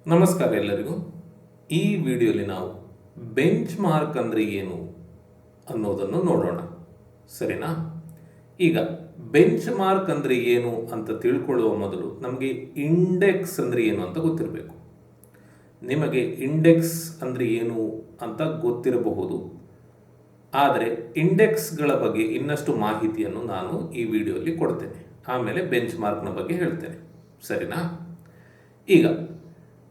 ನಮಸ್ಕಾರ ಎಲ್ಲರಿಗೂ. ಈ ವಿಡಿಯೋಲಿ ನಾವು ಬೆಂಚ್ ಮಾರ್ಕ್ ಅಂದರೆ ಏನು ಅನ್ನೋದನ್ನು ನೋಡೋಣ, ಸರಿನಾ? ಈಗ ಬೆಂಚ್ ಮಾರ್ಕ್ ಅಂದರೆ ಏನು ಅಂತ ತಿಳ್ಕೊಳ್ಳುವ ಮೊದಲು ನಮಗೆ ಇಂಡೆಕ್ಸ್ ಅಂದರೆ ಏನು ಅಂತ ಗೊತ್ತಿರಬೇಕು. ನಿಮಗೆ ಇಂಡೆಕ್ಸ್ ಅಂದರೆ ಏನು ಅಂತ ಗೊತ್ತಿರಬಹುದು, ಆದರೆ ಇಂಡೆಕ್ಸ್ಗಳ ಬಗ್ಗೆ ಇನ್ನಷ್ಟು ಮಾಹಿತಿಯನ್ನು ನಾನು ಈ ವಿಡಿಯೋಲಿ ಕೊಡ್ತೇನೆ. ಆಮೇಲೆ ಬೆಂಚ್ ಮಾರ್ಕ್ನ ಬಗ್ಗೆ ಹೇಳ್ತೇನೆ, ಸರಿನಾ? ಈಗ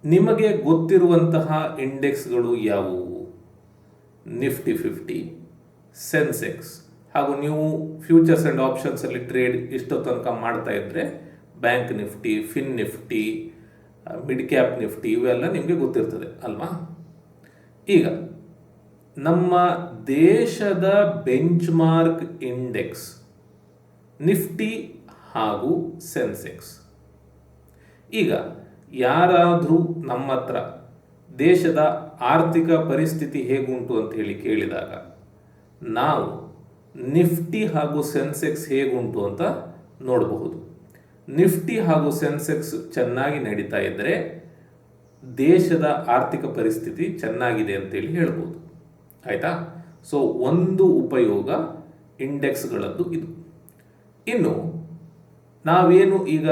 ನಿಮಗೆ ಗೊತ್ತಿರುವಂತಹ ಇಂಡೆಕ್ಸ್ಗಳು ಯಾವುವು? ನಿಫ್ಟಿ 50, ಸೆನ್ಸೆಕ್ಸ್, ಹಾಗೂ ನೀವು ಫ್ಯೂಚರ್ಸ್ ಆ್ಯಂಡ್ ಆಪ್ಷನ್ಸಲ್ಲಿ ಟ್ರೇಡ್ ಇಷ್ಟೋ ತನಕ ಮಾಡ್ತಾ ಇದ್ದರೆ bank Nifty, fin Nifty, mid cap Nifty ಇವೆಲ್ಲ ನಿಮಗೆ ಗೊತ್ತಿರ್ತದೆ ಅಲ್ವಾ? ಈಗ ನಮ್ಮ ದೇಶದ ಬೆಂಚ್ ಮಾರ್ಕ್ ಇಂಡೆಕ್ಸ್ ನಿಫ್ಟಿ ಹಾಗೂ ಸೆನ್ಸೆಕ್ಸ್. ಈಗ ಯಾರಾದರೂ ನಮ್ಮ ಹತ್ರ ದೇಶದ ಆರ್ಥಿಕ ಪರಿಸ್ಥಿತಿ ಹೇಗುಂಟು ಅಂತ ಹೇಳಿ ಕೇಳಿದಾಗ ನಾವು ನಿಫ್ಟಿ ಹಾಗೂ ಸೆನ್ಸೆಕ್ಸ್ ಹೇಗುಂಟು ಅಂತ ನೋಡಬಹುದು. ನಿಫ್ಟಿ ಹಾಗೂ ಸೆನ್ಸೆಕ್ಸ್ ಚೆನ್ನಾಗಿ ನಡೀತಾ ಇದ್ದರೆ ದೇಶದ ಆರ್ಥಿಕ ಪರಿಸ್ಥಿತಿ ಚೆನ್ನಾಗಿದೆ ಅಂತೇಳಿ ಹೇಳ್ಬೋದು, ಆಯಿತಾ? ಸೊ ಒಂದು ಉಪಯೋಗ ಇಂಡೆಕ್ಸ್ಗಳದ್ದು ಇದು. ಇನ್ನು ನಾವೇನು ಈಗ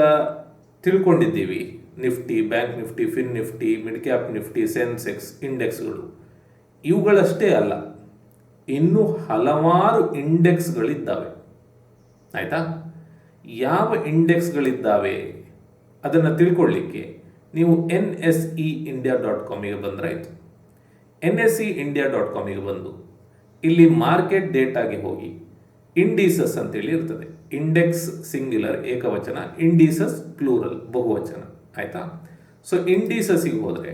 ತಿಳ್ಕೊಂಡಿದ್ದೀವಿ, Nifty, bank Nifty, fin Nifty, mid cap Nifty, Sensex ಇಂಡೆಕ್ಸ್ಗಳು, ಇವುಗಳಷ್ಟೇ ಅಲ್ಲ, ಇನ್ನೂ ಹಲವಾರು ಇಂಡೆಕ್ಸ್ಗಳಿದ್ದಾವೆ, ಆಯಿತಾ? ಯಾವ ಇಂಡೆಕ್ಸ್ಗಳಿದ್ದಾವೆ ಅದನ್ನು ತಿಳ್ಕೊಳ್ಳಿಕ್ಕೆ ನೀವು NSEindia.comಗೆ ಬಂದರಾಯಿತು. NSEindia.comಗೆ ಬಂದು ಇಲ್ಲಿ ಮಾರ್ಕೆಟ್ ಡೇಟಾಗೆ ಹೋಗಿ ಇಂಡೀಸಸ್ ಅಂತೇಳಿ ಇರ್ತದೆ. ಇಂಡೆಕ್ಸ್ ಸಿಂಗ್ಯುಲರ್ ಏಕವಚನ, ಇಂಡೀಸಸ್ ಪ್ಲೂರಲ್ ಬಹುವಚನ, ಆಯಿತಾ? ಸೊ ಇಂಡೀಸಸ್ಸಿಗೆ ಹೋದರೆ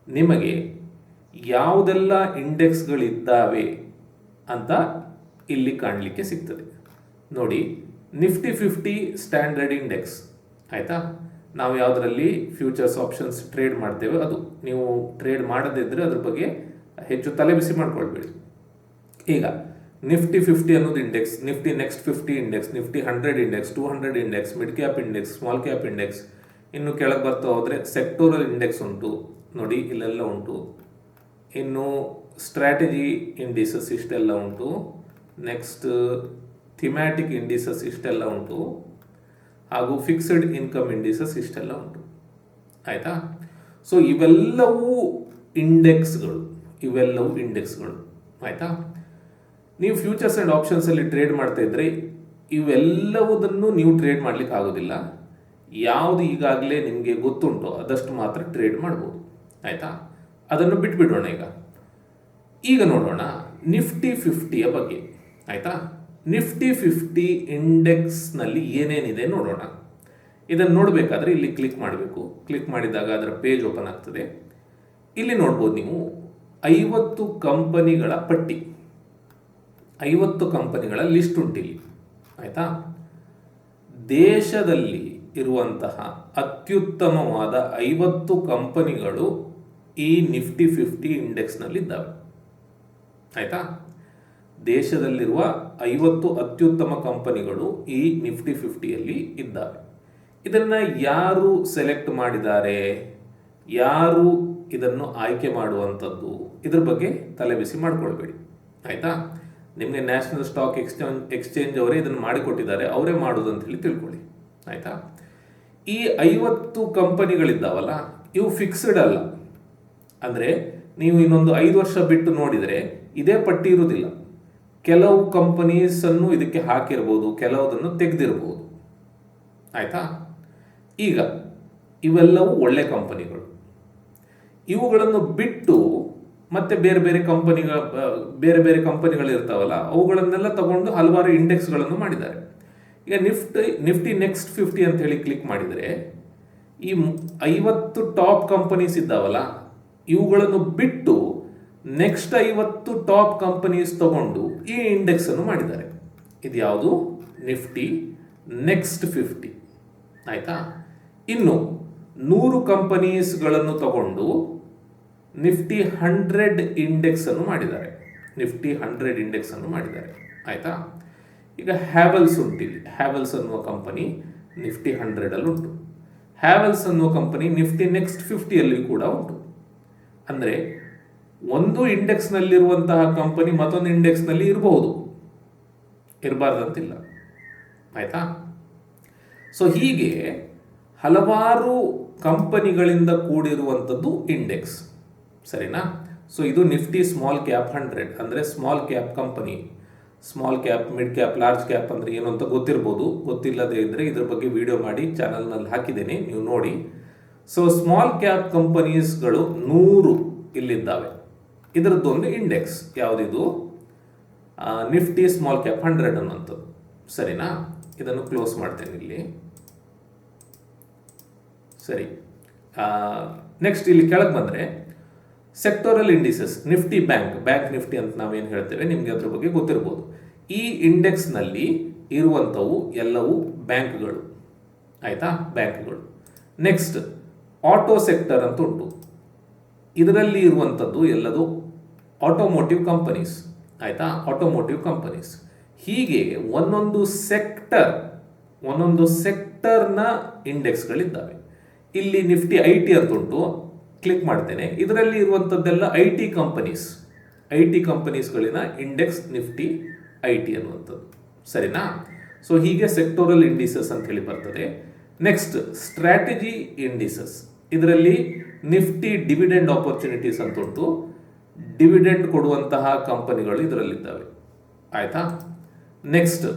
ನಿಮಗೆ ಯಾವುದೆಲ್ಲ ಇಂಡೆಕ್ಸ್ಗಳಿದ್ದಾವೆ ಅಂತ ಇಲ್ಲಿ ಕಾಣಲಿಕ್ಕೆ ಸಿಗ್ತದೆ. ನೋಡಿ, ನಿಫ್ಟಿ 50 ಸ್ಟ್ಯಾಂಡರ್ಡ್ ಇಂಡೆಕ್ಸ್, ಆಯಿತಾ? ನಾವು ಯಾವುದರಲ್ಲಿ ಫ್ಯೂಚರ್ಸ್ ಆಪ್ಷನ್ಸ್ ಟ್ರೇಡ್ ಮಾಡ್ತೇವೆ ಅದು. ನೀವು ಟ್ರೇಡ್ ಮಾಡದಿದ್ದರೆ ಅದ್ರ ಬಗ್ಗೆ ಹೆಚ್ಚು ತಲೆಬಿಸಿ ಮಾಡ್ಕೊಳ್ಬೇಡಿ. ಈಗ ನಿಫ್ಟಿ 50 ಅನ್ನೋದು index, Nifty next 50 index, Nifty 100 index, 200 index, mid cap index, small cap index, ಇನ್ನು ಕೆಳಗೆ ಬರ್ತಾ ಹೋದರೆ ಸೆಕ್ಟೋರಲ್ ಇಂಡೆಕ್ಸ್ ಉಂಟು, ನೋಡಿ ಇಲ್ಲೆಲ್ಲ ಉಂಟು. ಇನ್ನು ಸ್ಟ್ರಾಟಜಿ ಇಂಡಿಸಸ್ ಇಷ್ಟೆಲ್ಲ ಉಂಟು. ನೆಕ್ಸ್ಟ್ ಥಿಮ್ಯಾಟಿಕ್ ಇಂಡಿಸಸ್ ಇಷ್ಟೆಲ್ಲ ಉಂಟು, ಹಾಗೂ ಫಿಕ್ಸ್ಡ್ ಇನ್ಕಮ್ ಇಂಡಿಸಸ್ ಇಷ್ಟೆಲ್ಲ ಉಂಟು, ಆಯಿತಾ? ಸೊ ಇವೆಲ್ಲವೂ ಇಂಡೆಕ್ಸ್ಗಳು, ಆಯಿತಾ? ನೀವು ಫ್ಯೂಚರ್ಸ್ ಆ್ಯಂಡ್ ಆಪ್ಷನ್ಸಲ್ಲಿ ಟ್ರೇಡ್ ಮಾಡ್ತಾ ಇದ್ದರೆ ಇವೆಲ್ಲವುದನ್ನು ನೀವು ಟ್ರೇಡ್ ಮಾಡಲಿಕ್ಕೆ ಆಗೋದಿಲ್ಲ. ಯಾವುದು ಈಗಾಗಲೇ ನಿಮಗೆ ಗೊತ್ತುಂಟೋ ಅದಷ್ಟು ಮಾತ್ರ ಟ್ರೇಡ್ ಮಾಡ್ಬೋದು, ಆಯಿತಾ? ಅದನ್ನು ಬಿಟ್ಬಿಡೋಣ. ಈಗ ನೋಡೋಣ ನಿಫ್ಟಿ 50ಯ ಬಗ್ಗೆ, ಆಯಿತಾ? ನಿಫ್ಟಿ 50 ಇಂಡೆಕ್ಸ್ನಲ್ಲಿ ಏನೇನಿದೆ ನೋಡೋಣ. ಇದನ್ನು ನೋಡಬೇಕಾದ್ರೆ ಇಲ್ಲಿ ಕ್ಲಿಕ್ ಮಾಡಬೇಕು. ಕ್ಲಿಕ್ ಮಾಡಿದಾಗ ಅದರ ಪೇಜ್ ಓಪನ್ ಆಗ್ತದೆ. ಇಲ್ಲಿ ನೋಡ್ಬೋದು ನೀವು 50 ಕಂಪನಿಗಳ ಪಟ್ಟಿ, 50 ಕಂಪನಿಗಳ ಲಿಸ್ಟ್ ಉಂಟಿಲ್ಲಿ, ಆಯಿತಾ? ದೇಶದಲ್ಲಿ ಇರುವಂತಹ ಅತ್ಯುತ್ತಮವಾದ 50 ಕಂಪನಿಗಳು ಈ ನಿಫ್ಟಿ 50 ಇಂಡೆಕ್ಸ್ನಲ್ಲಿದ್ದಾವೆ, ಆಯಿತಾ? ದೇಶದಲ್ಲಿರುವ 50 ಅತ್ಯುತ್ತಮ ಕಂಪನಿಗಳು ಈ ನಿಫ್ಟಿ 50ಯಲ್ಲಿ ಇದ್ದಾವೆ. ಇದನ್ನು ಯಾರು ಸೆಲೆಕ್ಟ್ ಮಾಡಿದ್ದಾರೆ, ಯಾರು ಇದನ್ನು ಆಯ್ಕೆ ಮಾಡುವಂಥದ್ದು, ಇದ್ರ ಬಗ್ಗೆ ತಲೆಬಿಸಿ ಮಾಡ್ಕೊಳ್ಬೇಡಿ, ಆಯಿತಾ? ನಿಮಗೆ ನ್ಯಾಷನಲ್ ಸ್ಟಾಕ್ ಎಕ್ಸ್ಚೇಂಜ್ ಅವರೇ ಇದನ್ನು ಮಾಡಿಕೊಟ್ಟಿದ್ದಾರೆ, ಅವರೇ ಮಾಡೋದು ಅಂತ ಹೇಳಿ ತಿಳ್ಕೊಳ್ಳಿ, ಆಯಿತಾ? ಈ 50 ಕಂಪನಿಗಳಿದ್ದಾವಲ್ಲ, ಇವು ಫಿಕ್ಸ್ಡ್ ಅಲ್ಲ. ಅಂದರೆ ನೀವು ಇನ್ನೊಂದು 5 ವರ್ಷ ಬಿಟ್ಟು ನೋಡಿದರೆ ಇದೇ ಪಟ್ಟಿ ಇರುವುದಿಲ್ಲ. ಕೆಲವು ಕಂಪನೀಸನ್ನು ಇದಕ್ಕೆ ಹಾಕಿರ್ಬೋದು, ಕೆಲವುದನ್ನು ತೆಗೆದಿರ್ಬೋದು, ಆಯಿತಾ? ಈಗ ಇವೆಲ್ಲವೂ ಒಳ್ಳೆ ಕಂಪನಿಗಳು. ಇವುಗಳನ್ನು ಬಿಟ್ಟು ಮತ್ತೆ ಬೇರೆ ಬೇರೆ ಕಂಪನಿಗಳಿರ್ತಾವಲ್ಲ, ಅವುಗಳನ್ನೆಲ್ಲ ತಗೊಂಡು ಹಲವಾರು ಇಂಡೆಕ್ಸ್ಗಳನ್ನು ಮಾಡಿದ್ದಾರೆ. ಈಗ ನಿಫ್ಟಿ ನೆಕ್ಸ್ಟ್ 50 ಅಂತ ಹೇಳಿ ಕ್ಲಿಕ್ ಮಾಡಿದರೆ ಈ 50 ಟಾಪ್ ಕಂಪನೀಸ್ ಇದ್ದಾವಲ್ಲ, ಇವುಗಳನ್ನು ಬಿಟ್ಟು ನೆಕ್ಸ್ಟ್ 50 ಟಾಪ್ ಕಂಪನೀಸ್ ತಗೊಂಡು ಈ ಇಂಡೆಕ್ಸನ್ನು ಮಾಡಿದ್ದಾರೆ. ಇದು ಯಾವುದು? ನಿಫ್ಟಿ ನೆಕ್ಸ್ಟ್ 50, ಆಯಿತಾ? ಇನ್ನು 100 ಕಂಪನೀಸ್ಗಳನ್ನು ತಗೊಂಡು ನಿಫ್ಟಿ 100 ಇಂಡೆಕ್ಸನ್ನು ಮಾಡಿದ್ದಾರೆ, ಆಯಿತಾ? ಈಗ ಹ್ಯಾವೆಲ್ಸ್ ಉಂಟಿಲ್ಲಿ, ಹ್ಯಾವೆಲ್ಸ್ ಅನ್ನುವ ಕಂಪನಿ ನಿಫ್ಟಿ 100 ಉಂಟು. ಹ್ಯಾವೆಲ್ಸ್ ಅನ್ನೋ ಕಂಪನಿ ನಿಫ್ಟಿ ನೆಕ್ಸ್ಟ್ 50ಯಲ್ಲಿ ಕೂಡ ಉಂಟು. ಅಂದರೆ ಒಂದು ಇಂಡೆಕ್ಸ್ನಲ್ಲಿರುವಂತಹ ಕಂಪನಿ ಮತ್ತೊಂದು ಇಂಡೆಕ್ಸ್ನಲ್ಲಿ ಇರಬಹುದು, ಇರಬಾರ್ದಂತಿಲ್ಲ. ಆಯಿತಾ? ಸೊ ಹೀಗೆ ಹಲವಾರು ಕಂಪನಿಗಳಿಂದ ಕೂಡಿರುವಂಥದ್ದು ಇಂಡೆಕ್ಸ್. ಸರಿನಾ? ಸೊ ಇದು ನಿಫ್ಟಿ ಸ್ಮಾಲ್ ಕ್ಯಾಪ್ 100, ಅಂದರೆ small cap company. Small cap, mid cap, large cap ಅಂದರೆ ಏನು ಅಂತ ಗೊತ್ತಿರ್ಬೋದು. ಗೊತ್ತಿಲ್ಲದೆ ಇದ್ದರೆ ಇದ್ರ ಬಗ್ಗೆ ವಿಡಿಯೋ ಮಾಡಿ ಚಾನಲ್ನಲ್ಲಿ ಹಾಕಿದ್ದೇನೆ, ನೀವು ನೋಡಿ. ಸೊ ಸ್ಮಾಲ್ ಕ್ಯಾಪ್ ಕಂಪನೀಸ್ಗಳು 100 ಇಲ್ಲಿದ್ದಾವೆ. ಇದರದ್ದೊಂದು ಇಂಡೆಕ್ಸ್ ಯಾವುದಿದು? ನಿಫ್ಟಿ ಸ್ಮಾಲ್ ಕ್ಯಾಪ್ 100 ಅನ್ನುವಂಥದ್ದು. ಸರಿನಾ? ಇದನ್ನು ಕ್ಲೋಸ್ ಮಾಡ್ತೇನೆ ಇಲ್ಲಿ. ಸರಿ, ನೆಕ್ಸ್ಟ್ ಇಲ್ಲಿ ಕೆಳಗೆ ಬಂದರೆ sectoral indices, Nifty bank Nifty ಅಂತ ನಾವೇನು ಹೇಳ್ತೇವೆ, ನಿಮಗೆ ಅದ್ರ ಬಗ್ಗೆ ಗೊತ್ತಿರ್ಬೋದು. ಈ ಇಂಡೆಕ್ಸ್ನಲ್ಲಿ ಇರುವಂಥವು ಎಲ್ಲವೂ ಬ್ಯಾಂಕ್ಗಳು. ಆಯಿತಾ? ಬ್ಯಾಂಕ್ಗಳು. ನೆಕ್ಸ್ಟ್ ಆಟೋ ಸೆಕ್ಟರ್ ಅಂತ ಉಂಟು. ಇದರಲ್ಲಿ ಇರುವಂಥದ್ದು ಎಲ್ಲದು ಆಟೋಮೋಟಿವ್ ಕಂಪನೀಸ್. ಆಯಿತಾ? Automotive companies. ಹೀಗೆ ಒಂದೊಂದು ಸೆಕ್ಟರ್ನ ಇಂಡೆಕ್ಸ್ಗಳಿದ್ದಾವೆ. ಇಲ್ಲಿ ನಿಫ್ಟಿ IT ಅಂತ ಉಂಟು, ಕ್ಲಿಕ್ ಮಾಡ್ತೇನೆ. ಇದರಲ್ಲಿ ಇರುವಂಥದ್ದೆಲ್ಲ IT ಕಂಪನೀಸ್ಗಳಿನ ಇಂಡೆಕ್ಸ್ ನಿಫ್ಟಿ IT ಅನ್ನುವಂಥದ್ದು. ಸರಿನಾ? ಸೊ ಹೀಗೆ ಸೆಕ್ಟೋರಲ್ ಇಂಡಿಸಸ್ ಅಂತ ಹೇಳಿ ಬರ್ತದೆ. Next strategy indices. ಇದರಲ್ಲಿ ನಿಫ್ಟಿ ಡಿವಿಡೆಂಡ್ ಆಪರ್ಚುನಿಟೀಸ್ ಅಂತ ಉಂಟು. ಡಿವಿಡೆಂಡ್ ಕೊಡುವಂತಹ ಕಂಪನಿಗಳು ಇದರಲ್ಲಿದ್ದಾವೆ. ಆಯಿತಾ? ನೆಕ್ಸ್ಟ್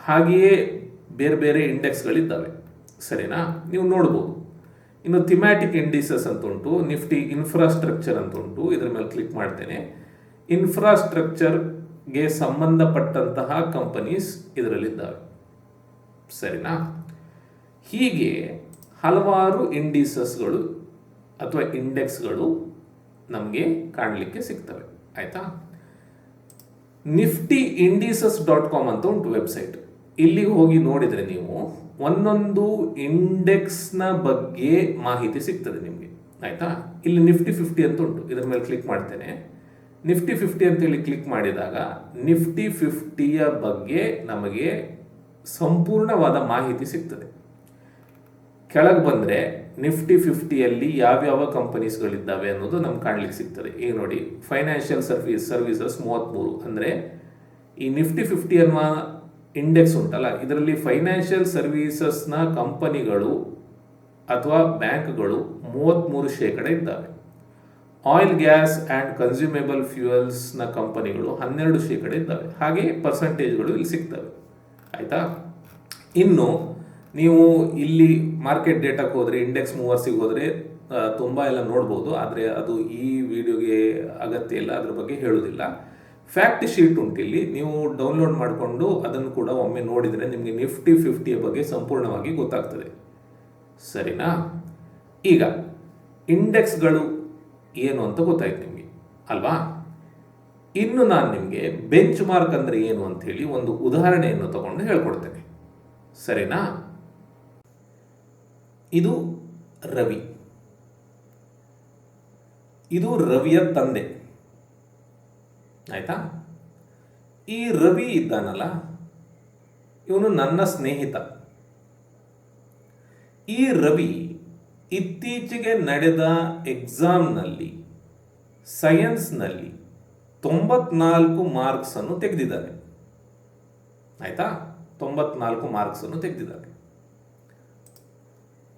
ಹಾಗೆಯೇ ಬೇರೆ ಬೇರೆ ಇಂಡೆಕ್ಸ್ಗಳಿದ್ದಾವೆ. ಸರಿನಾ? ನೀವು ನೋಡ್ಬೋದು. ಇನ್ನು ಥಿಮ್ಯಾಟಿಕ್ ಇಂಡಿಸಸ್ ಅಂತ ಉಂಟು. ನಿಫ್ಟಿ ಇನ್ಫ್ರಾಸ್ಟ್ರಕ್ಚರ್ ಅಂತ ಉಂಟು. ಇದರ ಮೇಲೆ ಕ್ಲಿಕ್ ಮಾಡ್ತೇನೆ. ಇನ್ಫ್ರಾಸ್ಟ್ರಕ್ಚರ್ಗೆ ಸಂಬಂಧಪಟ್ಟಂತಹ ಕಂಪನೀಸ್ ಇದರಲ್ಲಿದ್ದಾವೆ. ಸರಿನಾ? ಹೀಗೆ ಹಲವಾರು ಇಂಡಿಸಸ್ಗಳು ಅಥವಾ ಇಂಡೆಕ್ಸ್ಗಳು ನಮಗೆ ಕಾಣಲಿಕ್ಕೆ ಸಿಗ್ತವೆ. ಆಯಿತಾ? ನಿಫ್ಟಿ ಇಂಡಿಸಸ್.com ಅಂತ ಉಂಟು ವೆಬ್ಸೈಟ್. ಇಲ್ಲಿಗೆ ಹೋಗಿ ನೋಡಿದರೆ ನೀವು ಒಂದೊಂದು ಇಂಡೆಕ್ಸ್ನ ಬಗ್ಗೆ ಮಾಹಿತಿ ಸಿಗ್ತದೆ ನಿಮಗೆ. ಆಯಿತಾ? ಇಲ್ಲಿ ನಿಫ್ಟಿ 50 ಅಂತ ಉಂಟು. ಇದರ ಮೇಲೆ ಕ್ಲಿಕ್ ಮಾಡ್ತೇನೆ. ನಿಫ್ಟಿ 50 ಅಂತೇಳಿ ಕ್ಲಿಕ್ ಮಾಡಿದಾಗ ನಿಫ್ಟಿ 50ಯ ಬಗ್ಗೆ ನಮಗೆ ಸಂಪೂರ್ಣವಾದ ಮಾಹಿತಿ ಸಿಗ್ತದೆ. ಕೆಳಗೆ ಬಂದರೆ ನಿಫ್ಟಿ 50ಯಲ್ಲಿ ಯಾವ್ಯಾವ ಕಂಪನೀಸ್ಗಳಿದ್ದಾವೆ ಅನ್ನೋದು ನಮ್ಗೆ ಕಾಣಲಿಕ್ಕೆ ಸಿಗ್ತದೆ. ಈಗ ನೋಡಿ, ಫೈನಾನ್ಷಿಯಲ್ ಸರ್ವಿಸಸ್ 33. ಅಂದರೆ ಈ ನಿಫ್ಟಿ 50 ಅನ್ನುವ ಇಂಡೆಕ್ಸ್ ಉಂಟಲ್ಲ, ಇದರಲ್ಲಿ ಫೈನಾನ್ಷಿಯಲ್ ಸರ್ವೀಸಸ್ನ ಕಂಪನಿಗಳು ಅಥವಾ ಬ್ಯಾಂಕ್ಗಳು 33% ಇದ್ದಾವೆ. ಆಯಿಲ್, ಗ್ಯಾಸ್ ಆ್ಯಂಡ್ ಕನ್ಸ್ಯೂಮೇಬಲ್ ಫ್ಯೂಯಲ್ಸ್ನ ಕಂಪನಿಗಳು 12% ಇದ್ದಾವೆ. ಹಾಗೆ ಪರ್ಸೆಂಟೇಜ್ಗಳು ಇಲ್ಲಿ ಸಿಗ್ತವೆ. ಆಯಿತಾ? ಇನ್ನು ನೀವು ಇಲ್ಲಿ ಮಾರ್ಕೆಟ್ ಡೇಟಾಕ್ಕೆ ಹೋದರೆ, ಇಂಡೆಕ್ಸ್ ಮೂವರ್ಸಿಗೆ ಹೋದರೆ ತುಂಬ ಎಲ್ಲ ನೋಡ್ಬೋದು. ಆದರೆ ಅದು ಈ ವಿಡಿಯೋಗೆ ಅಗತ್ಯ ಇಲ್ಲ, ಅದ್ರ ಬಗ್ಗೆ ಹೇಳೋದಿಲ್ಲ. ಫ್ಯಾಕ್ಟ್ ಶೀಟ್ ಉಂಟು ಇಲ್ಲಿ, ನೀವು ಡೌನ್ಲೋಡ್ ಮಾಡಿಕೊಂಡು ಅದನ್ನು ಕೂಡ ಒಮ್ಮೆ ನೋಡಿದರೆ ನಿಮಗೆ ನಿಫ್ಟಿ 50ಯ ಬಗ್ಗೆ ಸಂಪೂರ್ಣವಾಗಿ ಗೊತ್ತಾಗ್ತದೆ. ಸರಿನಾ? ಈಗ ಇಂಡೆಕ್ಸ್ಗಳು ಏನು ಅಂತ ಗೊತ್ತಾಯ್ತು ನಿಮಗೆ ಅಲ್ವಾ? ಇನ್ನು ನಾನು ನಿಮಗೆ ಬೆಂಚ್ ಮಾರ್ಕ್ ಅಂದರೆ ಏನು ಅಂಥೇಳಿ ಒಂದು ಉದಾಹರಣೆಯನ್ನು ತಗೊಂಡು ಹೇಳ್ಕೊಡ್ತೇನೆ. ಸರಿನಾ? ಇದು ರವಿ. ಇದು ರವಿಯ ತಂದೆ. ಆಯ್ತಾ? ಈ ರವಿ ಇದ್ದಾನಲ್ಲ, ಇವನು ನನ್ನ ಸ್ನೇಹಿತ. ಈ ರವಿ ಇತ್ತೀಚೆಗೆ ನಡೆದ ಎಕ್ಸಾಮ್ನಲ್ಲಿ ಸೈನ್ಸ್ನಲ್ಲಿ 94 ಮಾರ್ಕ್ಸ್ ಅನ್ನು ತೆಗೆದಿದ್ದಾನೆ. ಆಯ್ತಾ? 94 ಮಾರ್ಕ್ಸ್ ಅನ್ನು ತೆಗೆದಿದ್ದಾನೆ.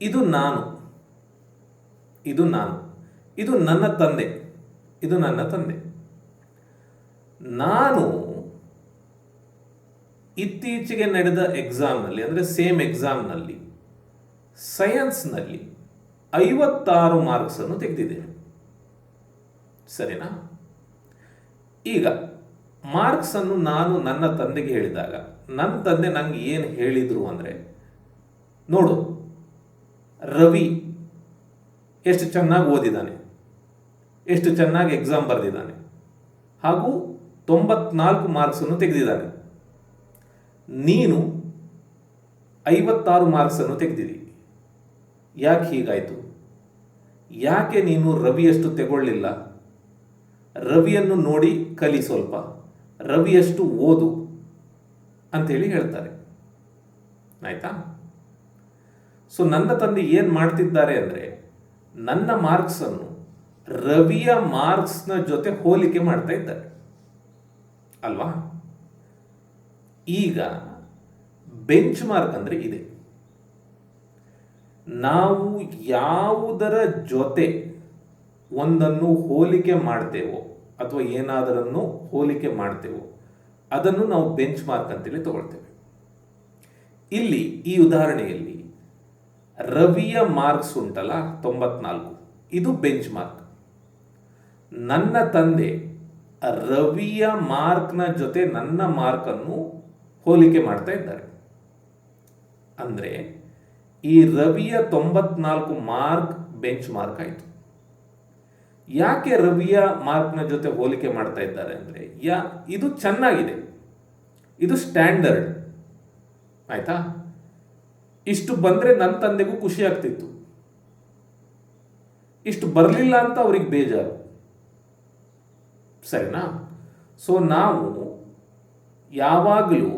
ಇದು ನಾನು, ಇದು ನನ್ನ ತಂದೆ, ಇದು ನನ್ನ ತಂದೆ. ನಾನು ಇತ್ತೀಚೆಗೆ ನಡೆದ ಎಕ್ಸಾಮ್ನಲ್ಲಿ, ಅಂದರೆ ಸೇಮ್ ಎಕ್ಸಾಮ್ನಲ್ಲಿ ಸೈನ್ಸ್ನಲ್ಲಿ 56 ಮಾರ್ಕ್ಸ್ ಅನ್ನು ತೆಗೆದಿದ್ದೇನೆ. ಸರಿನಾ? ಈಗ ಮಾರ್ಕ್ಸ್ ಅನ್ನು ನಾನು ನನ್ನ ತಂದೆಗೆ ಹೇಳಿದಾಗ ನನ್ನ ತಂದೆ ನನಗೆ ಏನು ಹೇಳಿದರು ಅಂದರೆ, ನೋಡು ರವಿ ಎಷ್ಟು ಚೆನ್ನಾಗಿ ಓದಿದ್ದಾನೆ, ಎಷ್ಟು ಚೆನ್ನಾಗಿ ಎಕ್ಸಾಮ್ ಬರೆದಿದ್ದಾನೆ, ಹಾಗೂ 94 ಮಾರ್ಕ್ಸ್ ಅನ್ನು ತೆಗೆದಿದ್ದಾನೆ. ನೀನು 56 ಮಾರ್ಕ್ಸ್ ಅನ್ನು ತೆಗೆದಿದ್ದೀ. ಯಾಕೆ ಹೀಗಾಯಿತು? ಯಾಕೆ ನೀನು ರವಿಯಷ್ಟು ತೆಗೊಳ್ಳಿಲ್ಲ? ರವಿಯನ್ನು ನೋಡಿ ಕಲಿ, ಸ್ವಲ್ಪ ರವಿಯಷ್ಟು ಓದು ಅಂಥೇಳಿ ಹೇಳ್ತಾರೆ. ಆಯ್ತಾ? ಸೊ ನನ್ನ ತಂದೆ ಏನು ಮಾಡ್ತಿದ್ದಾರೆ ಅಂದರೆ ನನ್ನ ಮಾರ್ಕ್ಸನ್ನು ರವಿಯ ಮಾರ್ಕ್ಸ್ನ ಜೊತೆ ಹೋಲಿಕೆ ಮಾಡ್ತಾ ಇದ್ದಾರೆ ಅಲ್ವಾ. ಈಗ ಬೆಂಚ್ ಮಾರ್ಕ್ ಅಂದರೆ ಇದೆ. ನಾವು ಯಾವುದರ ಜೊತೆ ಒಂದನ್ನು ಹೋಲಿಕೆ ಮಾಡ್ತೇವೋ ಅಥವಾ ಏನಾದರನ್ನು ಹೋಲಿಕೆ ಮಾಡ್ತೇವೋ ಅದನ್ನು ನಾವು ಬೆಂಚ್ ಮಾರ್ಕ್ ಅಂತೇಳಿ ತಗೊಳ್ತೇವೆ. ಇಲ್ಲಿ ಈ ಉದಾಹರಣೆಯಲ್ಲಿ ರವಿಯ ಮಾರ್ಕ್ಸ್ ಉಂಟಲ್ಲ 94, ಇದು ಬೆಂಚ್ ಮಾರ್ಕ್. ನನ್ನ ತಂದೆ ರವಿಯ ಮಾರ್ಕ್ನ ಜೊತೆ ನನ್ನ ಮಾರ್ಕನ್ನು ಹೋಲಿಕೆ ಮಾಡ್ತಾ ಇದ್ದಾರೆ. ಅಂದರೆ ಈ ರವಿಯ 94 ಮಾರ್ಕ್ ಬೆಂಚ್ ಮಾರ್ಕ್ ಆಯಿತು. ಯಾಕೆ ರವಿಯ ಮಾರ್ಕ್ನ ಜೊತೆ ಹೋಲಿಕೆ ಮಾಡ್ತಾ ಇದ್ದಾರೆ ಅಂದರೆ ಇದು ಚೆನ್ನಾಗಿದೆ, ಇದು ಸ್ಟ್ಯಾಂಡರ್ಡ್ ಆಯ್ತಾ. ಇಷ್ಟು ಬಂದರೆ ನನ್ನ ತಂದೆಗೂ ಖುಷಿ ಆಗ್ತಿತ್ತು, ಇಷ್ಟು ಬರಲಿಲ್ಲ ಅಂತ ಅವ್ರಿಗೆ ಬೇಜಾರು, ಸರಿನಾ. ಸೊ ನಾವು ಯಾವಾಗಲೂ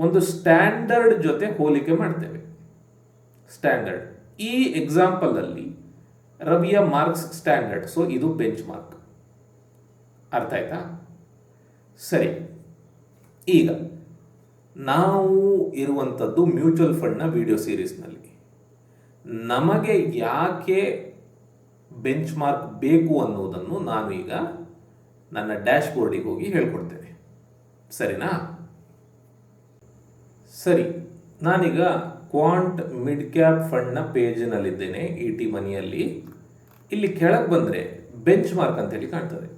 ಒಂದು ಸ್ಟ್ಯಾಂಡರ್ಡ್ ಜೊತೆ ಹೋಲಿಕೆ ಮಾಡ್ತೇವೆ. ಸ್ಟ್ಯಾಂಡರ್ಡ್, ಈ ಎಕ್ಸಾಂಪಲಲ್ಲಿ ರವಿಯ ಮಾರ್ಕ್ಸ್ ಸ್ಟ್ಯಾಂಡರ್ಡ್, ಸೊ ಇದು ಬೆಂಚ್ ಮಾರ್ಕ್. ಅರ್ಥ ಆಯ್ತಾ. ಸರಿ, ಈಗ ನಾವು ಇರುವಂಥದ್ದು ಮ್ಯೂಚುವಲ್ ಫಂಡ್ನ ವಿಡಿಯೋ ಸೀರೀಸ್ನಲ್ಲಿ. ನಮಗೆ ಯಾಕೆ ಬೆಂಚ್ ಮಾರ್ಕ್ ಬೇಕು ಅನ್ನೋದನ್ನು ನಾನು ಈಗ ನನ್ನ ಡ್ಯಾಶ್ ಬೋರ್ಡಿಗೆ ಹೋಗಿ ಹೇಳ್ಕೊಡ್ತೇನೆ, ಸರಿನಾ. ಸರಿ, ನಾನೀಗ ಕ್ವಾಂಟ್ ಮಿಡ್ ಕ್ಯಾಪ್ ಫಂಡ್ನ ಪೇಜ್ನಲ್ಲಿದ್ದೇನೆ ET ಮನಿಯಲ್ಲಿ. ಇಲ್ಲಿ ಕೆಳಗೆ ಬಂದರೆ ಬೆಂಚ್ ಮಾರ್ಕ್ ಅಂತೇಳಿ ಕಾಣ್ತದೆ.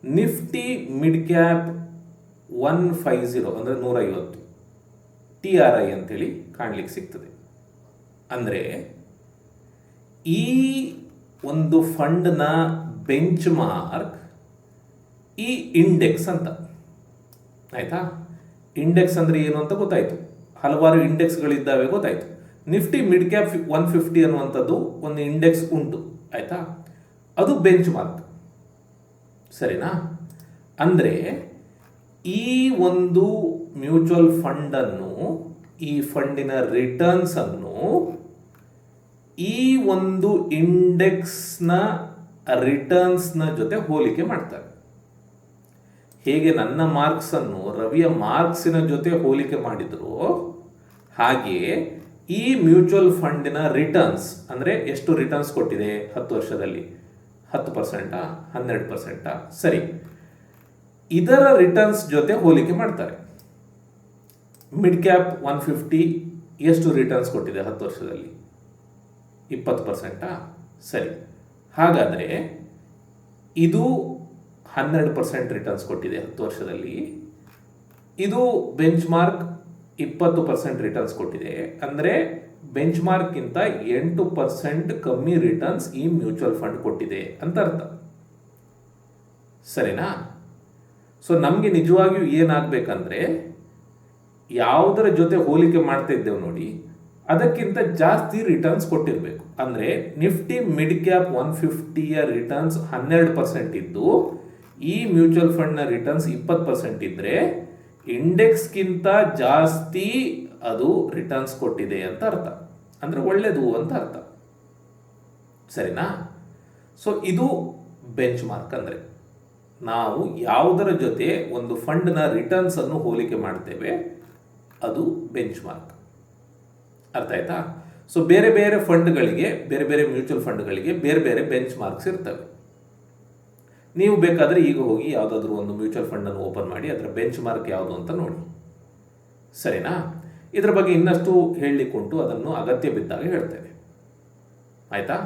ನಿಫ್ಟಿ ಮಿಡ್ ಕ್ಯಾಪ್ 150 ಅಂದರೆ 150 TRI ಅಂತೇಳಿ ಕಾಣಲಿಕ್ಕೆ ಸಿಗ್ತದೆ. ಅಂದರೆ ಈ ಒಂದು ಫಂಡ್ನ ಬೆಂಚ್ ಮಾರ್ಕ್ ಈ ಇಂಡೆಕ್ಸ್ ಅಂತ, ಆಯಿತಾ. ಇಂಡೆಕ್ಸ್ ಅಂದರೆ ಏನು ಅಂತ ಗೊತ್ತಾಯಿತು, ಹಲವಾರು ಇಂಡೆಕ್ಸ್ಗಳಿದ್ದಾವೆ ಗೊತ್ತಾಯಿತು. ನಿಫ್ಟಿ ಮಿಡ್ ಕ್ಯಾಪ್ 150 ಅನ್ನುವಂಥದ್ದು ಒಂದು ಇಂಡೆಕ್ಸ್ ಉಂಟು, ಆಯಿತಾ. ಅದು ಬೆಂಚ್ ಮಾರ್ಕ್, ಸರಿನಾ. ಅಂದರೆ ಈ ಒಂದು ಮ್ಯೂಚುವಲ್ ಫಂಡನ್ನು, ಈ ಫಂಡಿನ ರಿಟರ್ನ್ಸನ್ನು ಈ ಒಂದು ಇಂಡೆಕ್ಸ್ನ ರಿಟರ್ನ್ಸ್ನ ಜೊತೆ ಹೋಲಿಕೆ ಮಾಡ್ತಾರೆ. ಹೇಗೆ ನನ್ನ ಮಾರ್ಕ್ಸನ್ನು ರವಿಯ ಮಾರ್ಕ್ಸಿನ ಜೊತೆ ಹೋಲಿಕೆ ಮಾಡಿದ್ರು, ಹಾಗೆಯೇ ಈ ಮ್ಯೂಚುವಲ್ ಫಂಡಿನ ರಿಟರ್ನ್ಸ್ ಅಂದರೆ ಎಷ್ಟು ರಿಟರ್ನ್ಸ್ ಕೊಟ್ಟಿದೆ 10 ವರ್ಷದಲ್ಲಿ, 10%, 12%, ಸರಿ, ಇದರ ರಿಟರ್ನ್ಸ್ ಜೊತೆ ಹೋಲಿಕೆ ಮಾಡ್ತಾರೆ. ಮಿಡ್ ಕ್ಯಾಪ್ 150 ಎಷ್ಟು ರಿಟರ್ನ್ಸ್ ಕೊಟ್ಟಿದೆ 10 ವರ್ಷದಲ್ಲಿ, 20%, ಸರಿ. ಹಾಗಾದರೆ ಇದು 12% ರಿಟರ್ನ್ಸ್ ಕೊಟ್ಟಿದೆ 10 ವರ್ಷದಲ್ಲಿ. ಇದು ಬೆಂಚ್ ಮಾರ್ಕ್ 20% ರಿಟರ್ನ್ಸ್ ಕೊಟ್ಟಿದೆ. ಅಂದರೆ ಬೆಂಚ್ ಮಾರ್ಕ್ಗಿಂತ 8% ಕಮ್ಮಿ ರಿಟರ್ನ್ಸ್ ಈ ಮ್ಯೂಚುವಲ್ ಫಂಡ್ ಕೊಟ್ಟಿದೆ ಅಂತ ಅರ್ಥ, ಸರಿನಾ. ಸೊ ನಮಗೆ ನಿಜವಾಗಿಯೂ ಏನಾಗಬೇಕಂದ್ರೆ ಯಾವುದರ ಜೊತೆ ಹೋಲಿಕೆ ಮಾಡ್ತಾ ಇದ್ದೇವೆ ನೋಡಿ, ಅದಕ್ಕಿಂತ ಜಾಸ್ತಿ ರಿಟರ್ನ್ಸ್ ಕೊಟ್ಟಿರಬೇಕು. ಅಂದರೆ ನಿಫ್ಟಿ ಮಿಡ್ ಕ್ಯಾಪ್ 150ಯ ರಿಟರ್ನ್ಸ್ 12% ಇದ್ದು ಈ ಮ್ಯೂಚುವಲ್ ಫಂಡ್ನ ರಿಟರ್ನ್ಸ್ 20% ಇದ್ದರೆ ಇಂಡೆಕ್ಸ್ಗಿಂತ ಜಾಸ್ತಿ ಅದು ರಿಟರ್ನ್ಸ್ ಕೊಟ್ಟಿದೆ ಅಂತ ಅರ್ಥ, ಅಂದರೆ ಒಳ್ಳೆಯದು ಅಂತ ಅರ್ಥ, ಸರಿನಾ. ಸೊ ಇದು ಬೆಂಚ್ ಮಾರ್ಕ್. ಅಂದರೆ ನಾವು ಯಾವುದರ ಜೊತೆ ಒಂದು ಫಂಡ್ನ ರಿಟರ್ನ್ಸ್ ಅನ್ನು ಹೋಲಿಕೆ ಮಾಡ್ತೇವೆ ಅದು ಬೆಂಚ್ ಮಾರ್ಕ್. ಅರ್ಥ ಆಯ್ತಾ. ಸೊ ಬೇರೆ ಬೇರೆ ಫಂಡ್ಗಳಿಗೆ, ಬೇರೆ ಬೇರೆ ಮ್ಯೂಚುವಲ್ ಫಂಡ್ಗಳಿಗೆ ಬೇರೆ ಬೇರೆ ಬೆಂಚ್ ಮಾರ್ಕ್ಸ್ ಇರ್ತವೆ. ನೀವು ಬೇಕಾದರೆ ಈಗ ಹೋಗಿ ಯಾವುದಾದ್ರೂ ಒಂದು ಮ್ಯೂಚುವಲ್ ಫಂಡನ್ನು ಓಪನ್ ಮಾಡಿ ಅದರ ಬೆಂಚ್ ಮಾರ್ಕ್ ಯಾವುದು ಅಂತ ನೋಡಿ, ಸರಿನಾ. ಇದರ ಬಗ್ಗೆ ಇನ್ನಷ್ಟು ಹೇಳಲಿಕ್ಕುಂಟು, ಅದನ್ನು ಅಗತ್ಯ ಬಿದ್ದಾಗ ಹೇಳ್ತೇನೆ, ಆಯಿತಾ.